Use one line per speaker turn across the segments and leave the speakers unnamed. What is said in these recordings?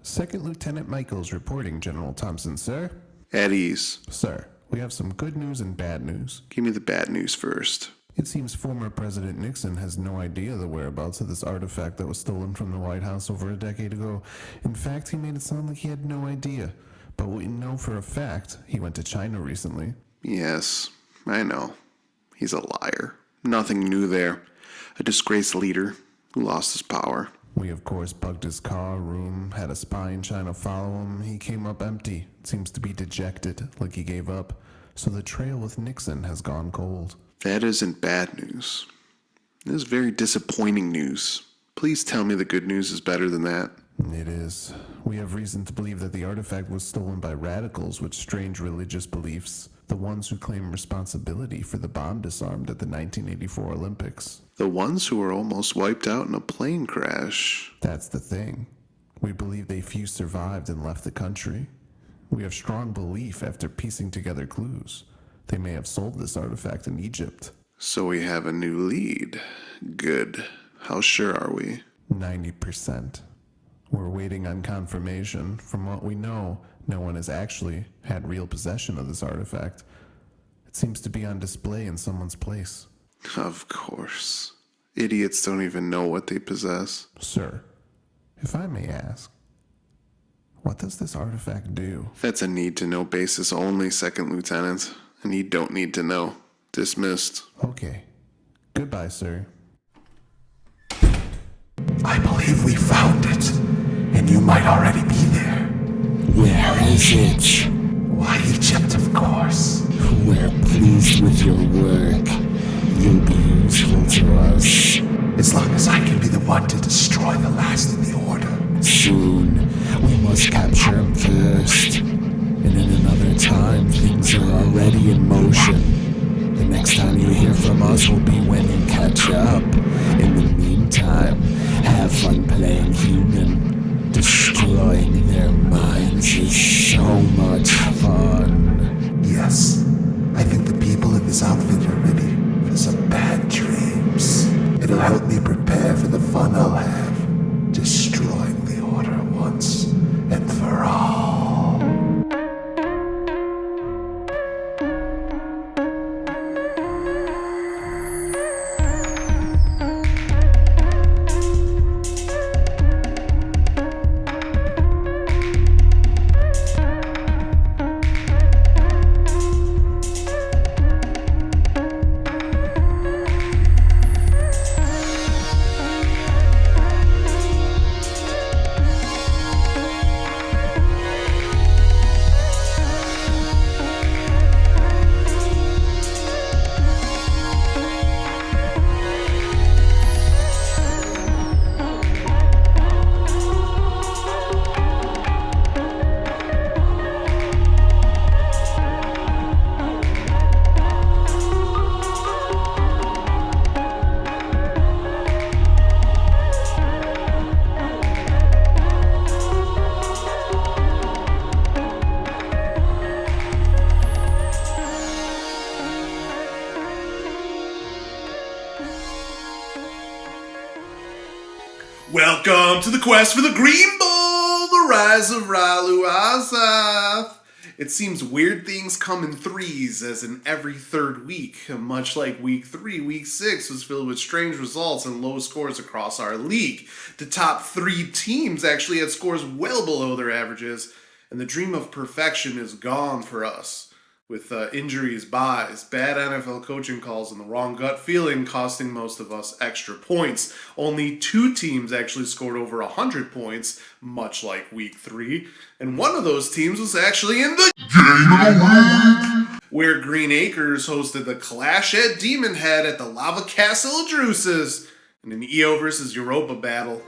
Second Lieutenant Michaels reporting, General Thompson, sir.
At ease.
Sir, we have some good news and bad news.
Give me the bad news first.
It seems former President Nixon has no idea the whereabouts of this artifact that was stolen from the White House over a decade ago. In fact, he made it sound like he had no idea. But we know for a fact he went to China recently.
Yes, I know. He's a liar. Nothing new there. A disgraced leader who lost his power.
We, of course, bugged his car, room, had a spy in China follow him. He came up empty. Seems to be dejected, like he gave up. So the trail with Nixon has gone cold.
That isn't bad news. It is very disappointing news. Please tell me the good news is better than that.
It is. We have reason to believe that the artifact was stolen by radicals with strange religious beliefs. The ones who claim responsibility for the bomb disarmed at the 1984 Olympics.
The ones who were almost wiped out in a plane crash.
That's the thing. We believe they few survived and left the country. We have strong belief after piecing together clues. They may have sold this artifact in Egypt.
So we have a new lead. Good. How sure are we?
90%. We're waiting on confirmation. From what we know, no one has actually had real possession of this artifact. It seems to be on display in someone's place.
Of course. Idiots don't even know what they possess.
Sir, if I may ask, what does this artifact do?
That's a need-to-know basis only, Second Lieutenant. And you don't need to know. Dismissed.
Okay. Goodbye, sir.
I believe we found it, and you might already be there.
Where is it?
Why, Egypt, of course.
We're pleased with your work. You'll be useful to us.
As long as I can be the one to destroy the last of the Order.
Soon, we must capture him first. And in another time, things are already in motion. The next time you hear from us will be when you catch up. In the meantime, have fun playing human. Destroying their minds is so much fun.
Yes, I think the people in this outfit are ready for some bad dreams. It'll help me prepare for the fun I'll have. Destroying the Order once and for all.
Welcome to the quest for the Green Bull, the rise of Ralu Azath. It seems weird things come in threes, as in every third week. Much like week 3, week 6 was filled with strange results and low scores across our league. The top 3 teams actually had scores well below their averages, and the dream of perfection is gone for us. With injuries, buys, bad NFL coaching calls, and the wrong gut feeling costing most of us extra points. Only 2 teams actually scored over 100 points, much like week 3. And one of those teams was actually in the Game of the Week, where Green Acres hosted the Clash at Demon Head at the Lava Castle Druses in an EO versus Europa battle.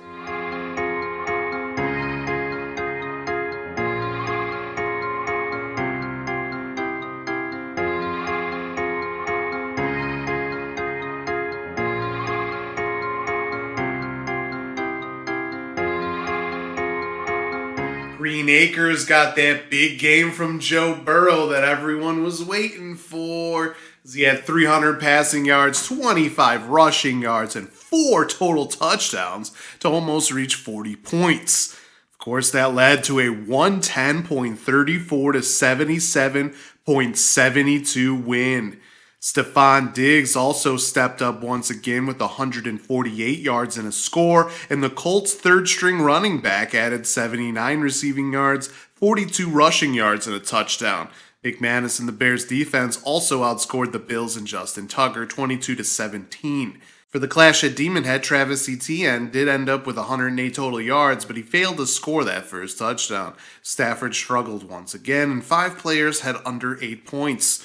Green Acres got that big game from Joe Burrow that everyone was waiting for. Eckler, as he had 300 passing yards, 25 rushing yards, and 4 total touchdowns to almost reach 40 points. Of course, that led to a 110.34 to 77.72 win. Stephon Diggs also stepped up once again with 148 yards and a score, and the Colts' third-string running back added 79 receiving yards, 42 rushing yards, and a touchdown. McManus and the Bears' defense also outscored the Bills and Justin Tucker 22 to 17. For the clash at Demon Head, Travis Etienne did end up with 108 total yards, but he failed to score that first touchdown. Stafford struggled once again, and 5 players had under 8 points.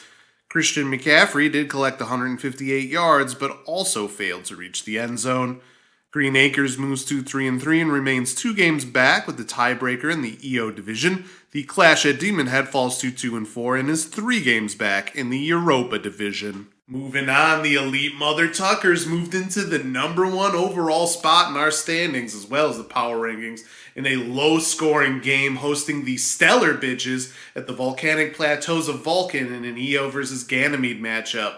Christian McCaffrey did collect 158 yards, but also failed to reach the end zone. Green Acres moves to 3-3 and remains 2 games back with the tiebreaker in the EO division. The Clash at Demon Head falls to 2-4 and is 3 games back in the Europa division. Moving on, the Elite Mother Tuckers moved into the number 1 overall spot in our standings as well as the power rankings in a low-scoring game hosting the Stellar Bitches at the volcanic plateaus of Vulcan in an EO versus Ganymede matchup.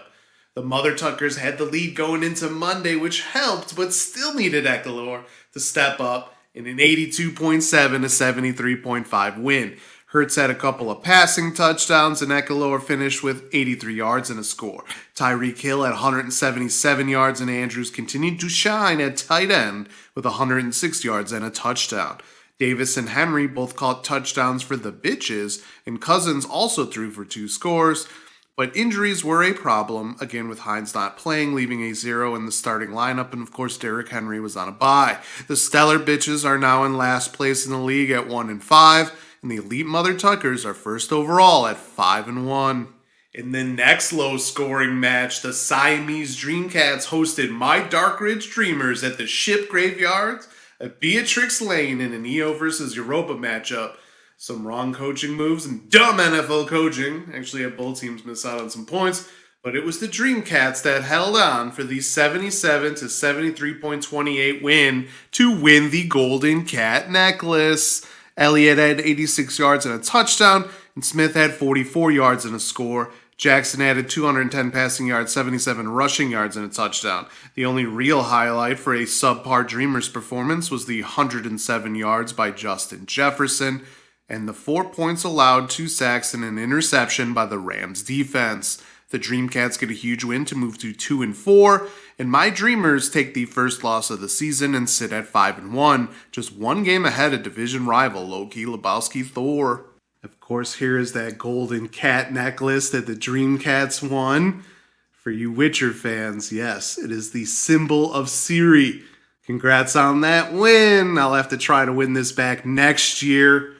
The Mother Tuckers had the lead going into Monday, which helped, but still needed Eckler to step up in an 82.7 to 73.5 win. Hurts had a couple of passing touchdowns, and Eckler finished with 83 yards and a score. Tyreek Hill had 177 yards, and Andrews continued to shine at tight end with 106 yards and a touchdown. Davis and Henry both caught touchdowns for the Bitches, and Cousins also threw for 2 scores. But injuries were a problem, again with Hines not playing, leaving a 0 in the starting lineup, and of course Derrick Henry was on a bye. The Stellar Bitches are now in last place in the league at 1-5, and the Elite Mother Tuckers are first overall at 5-1. In the next low-scoring match, the Siamese Dreamcats hosted My Dark Ridge Dreamers at the Ship Graveyards at Beatrix Lane in an EO versus Europa matchup. Some wrong coaching moves and dumb NFL coaching actually had both teams miss out on some points, but it was the Dreamcats that held on for the 77 to 73.28 win to win the Golden Cat Necklace. Elliott had 86 yards and a touchdown, and Smith had 44 yards and a score. Jackson added 210 passing yards, 77 rushing yards, and a touchdown. The only real highlight for a subpar Dreamers performance was the 107 yards by Justin Jefferson, and the 4 points allowed, 2 sacks, and an interception by the Rams defense. The Dreamcats get a huge win to move to 2-4, and my Dreamers take the first loss of the season and sit at 5-1, just 1 game ahead of division rival Loki Lebowski Thor. Of course, here is that golden cat necklace that the Dreamcats won. For you Witcher fans, yes, it is the symbol of Ciri. Congrats on that win. I'll have to try to win this back next year.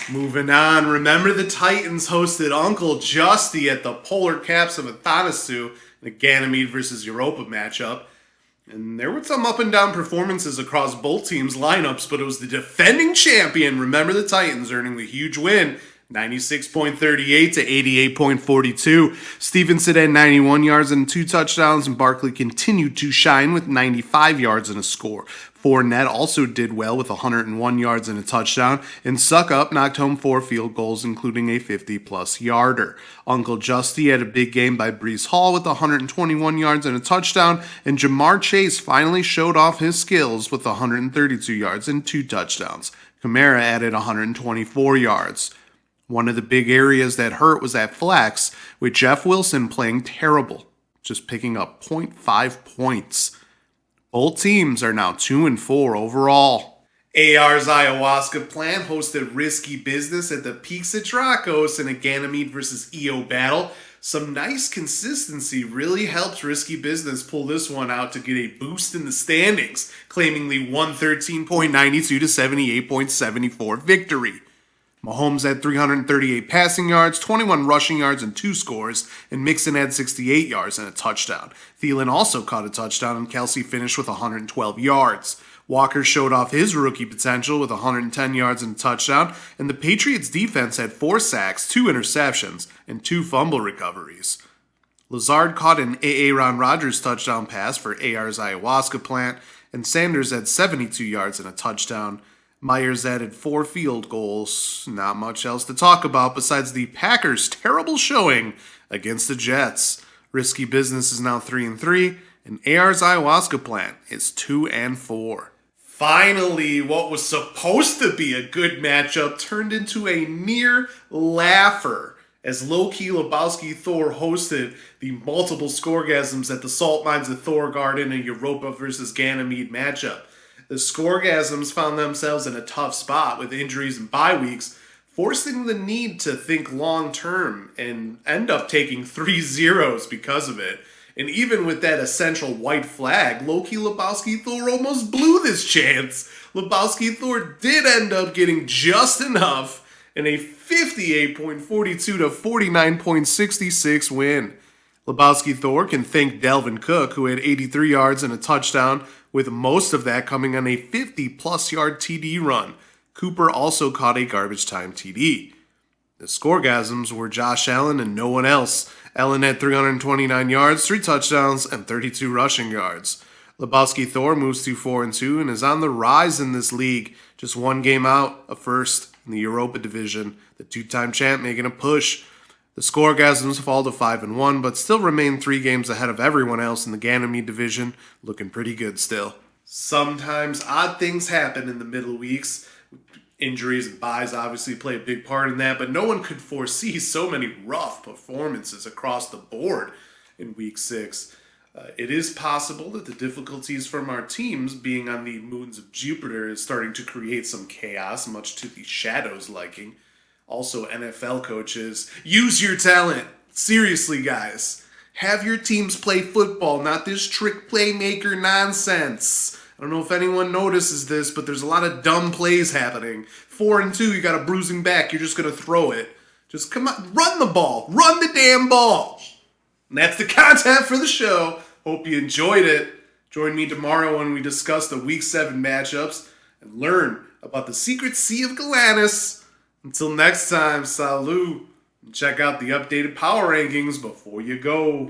Moving on, remember the Titans hosted Uncle Justy at the Polar Caps of Athanasu in a Ganymede versus Europa matchup. And there were some up and down performances across both teams' lineups, but it was the defending champion, remember the Titans, earning the huge win, 96.38 to 88.42. Stevenson had 91 yards and 2 touchdowns, and Barkley continued to shine with 95 yards and a score. Fournette also did well with 101 yards and a touchdown, and Suckup knocked home 4 field goals, including a 50-plus yarder. Uncle Justy had a big game by Breece Hall with 121 yards and a touchdown, and Jamar Chase finally showed off his skills with 132 yards and 2 touchdowns. Kamara added 124 yards. One of the big areas that hurt was at flex, with Jeff Wilson playing terrible, just picking up 0.5 points. Both teams are now 2-4 overall. AR's ayahuasca plant hosted risky business at the Peaks of Dracos in a Ganymede versus EO battle. Some nice consistency really helped risky business pull this one out to get a boost in the standings, claiming the 113.92 to 78.74 victory. Mahomes had 338 passing yards, 21 rushing yards, and 2 scores, and Mixon had 68 yards and a touchdown. Thielen also caught a touchdown, and Kelsey finished with 112 yards. Walker showed off his rookie potential with 110 yards and a touchdown, and the Patriots' defense had 4 sacks, 2 interceptions, and 2 fumble recoveries. Lazard caught an Aaron Rodgers touchdown pass for AR's ayahuasca plant, and Sanders had 72 yards and a touchdown. Myers added 4 field goals. Not much else to talk about besides the Packers' terrible showing against the Jets. Risky Business is now 3-3, and AR's ayahuasca plant is 2-4. Finally, what was supposed to be a good matchup turned into a near laugher as low-key Lebowski Thor hosted the multiple scoregasms at the Salt Mines of Thorgard in a Europa versus Ganymede matchup. The scoregasms found themselves in a tough spot with injuries and bye weeks, forcing the need to think long-term and end up taking 3-0s because of it. And even with that essential white flag, low-key Lebowski Thor almost blew this chance. Lebowski Thor did end up getting just enough in a 58.42 to 49.66 win. Lebowski Thor can thank Delvin Cook, who had 83 yards and a touchdown, with most of that coming on a 50-plus yard TD run. Cooper also caught a garbage time TD. The scoregasms were Josh Allen and no one else. Allen had 329 yards, 3 touchdowns, and 32 rushing yards. Lebowski Thor moves to 4-2 and is on the rise in this league, just one game out of first in the Europa division, the two-time champ making a push. The scoregasms fall to 5-1, but still remain 3 games ahead of everyone else in the Ganymede division, looking pretty good still. Sometimes odd things happen in the middle weeks. Injuries and buys obviously play a big part in that, but no one could foresee so many rough performances across the board in Week 6. It is possible that the difficulties from our teams being on the moons of Jupiter is starting to create some chaos, much to the Shadow's liking. Also, NFL coaches, use your talent. Seriously, guys. Have your teams play football, not this trick playmaker nonsense. I don't know if anyone notices this, but there's a lot of dumb plays happening. 4-2, you got a bruising back. You're just going to throw it. Just come on, run the ball. Run the damn ball. And that's the content for the show. Hope you enjoyed it. Join me tomorrow when we discuss the Week 7 matchups and learn about the secret Sea of Galantis. Until next time, salut. And check out the updated power rankings before you go.